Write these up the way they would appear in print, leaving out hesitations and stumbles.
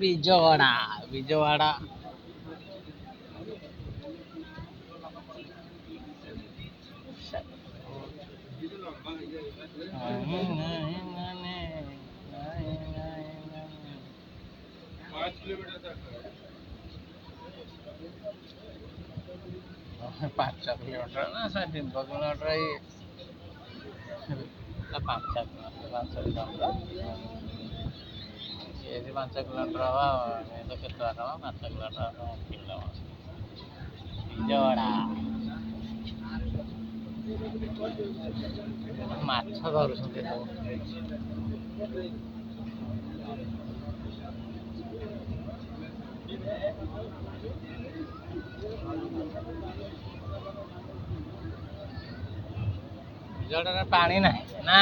విజయవాడ విజయవాడ ପାଞ୍ଚ କିଲୋମିଟର ନା 3 କିଲୋମିଟର ପାଞ୍ଚ କିଲୋମିଟର ଏଠି 5 କିଲୋମିଟର ହବ ତ କେତେ ବାଟ 5 କିଲୋମିଟର ବିଜୟୱାଡ଼ା ମାଛ ଧରୁଛନ୍ତି ସବୁ ବିଜୟୱାଡ଼ାରେ ପାଣି ନାହିଁ ନା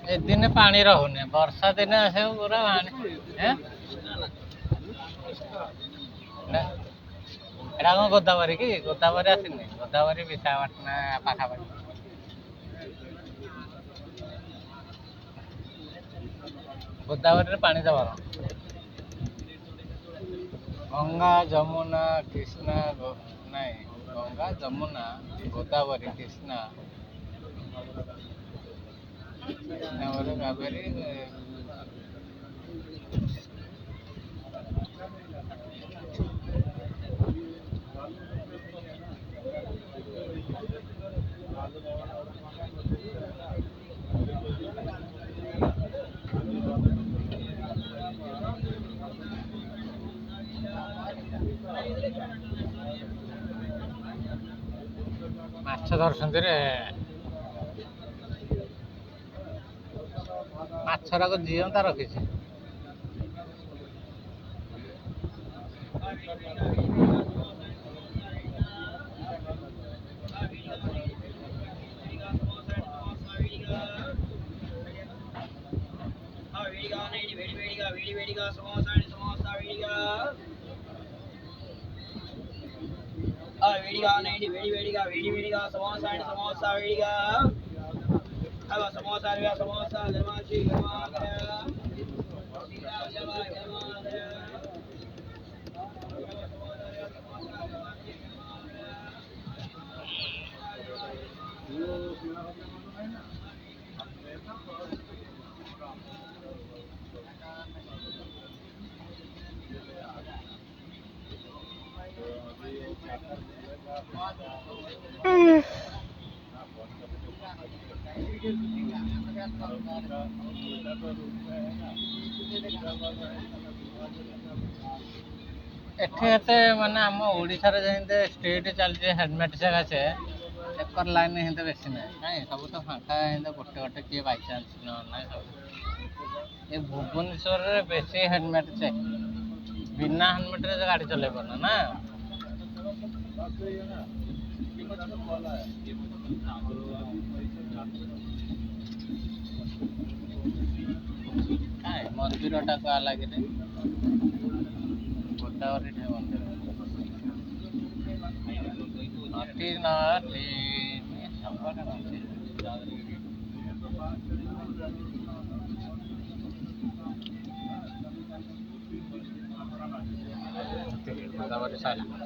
ଏ ଦିନେ ପାଣି ରହୁନି ବର୍ଷା ଦିନେ ଆସିବ ପୁରା ପାଣି ଏଇଟା କଣ ଗୋଦାବରୀ କି ଗୋଦାବରୀ ଆସିନି ଗୋଦାବରୀ ବିଶାଖାପାଟଣା ପାଖାପାଖି ଗୋଦାବରୀରେ ପାଣି ଦେବାର ଗଙ୍ଗା ଯମୁନା କୃଷ୍ଣା ନାଇଁ ଗଙ୍ଗା ଯମୁନା ଗୋଦାବରୀ କୃଷ୍ଣା କାବେରୀ ମାଛ ଧରୁଛନ୍ତି ରେ ମାଛରାକୁ ଜିଅନ୍ତା ରଖିଛି ଏଠି ଏତେ ମାନେ ଆମ ଓଡ଼ିଶାରେ ଯେମିତି ଷ୍ଟ୍ରିଟ୍ ଚାଲିଛି ହେଲମେଟ୍ ସକାଶେ ଏକର ଲାଇନ୍ ହେମିତି ବେଶୀ ନାହିଁ ନାଇଁ ସବୁ ତ ଫାଙ୍କା ହେମିତି ଗୋଟେ ଗୋଟେ କିଏ ବାଇଚାନ୍ସ ନହେଲେ ନାହିଁ ସବୁ ଏ ଭୁବନେଶ୍ୱରରେ ବେଶୀ ହେଲମେଟ୍ ଚେକ୍ ବିନା ହେଲମେଟ୍ରେ ଗାଡ଼ି ଚଲେଇ ପାରୁନ ନା କାଇଁ ମନ୍ଦିରଟା କୁଆ ଲାଗିଲେ ଗୋଦାବରୀ ଠେଇ ମନ୍ଦିର ନଟି ନଟି ସବୁଆଡ଼େ ନଟି ଗୋଦାବରୀ ସାଇଲ୍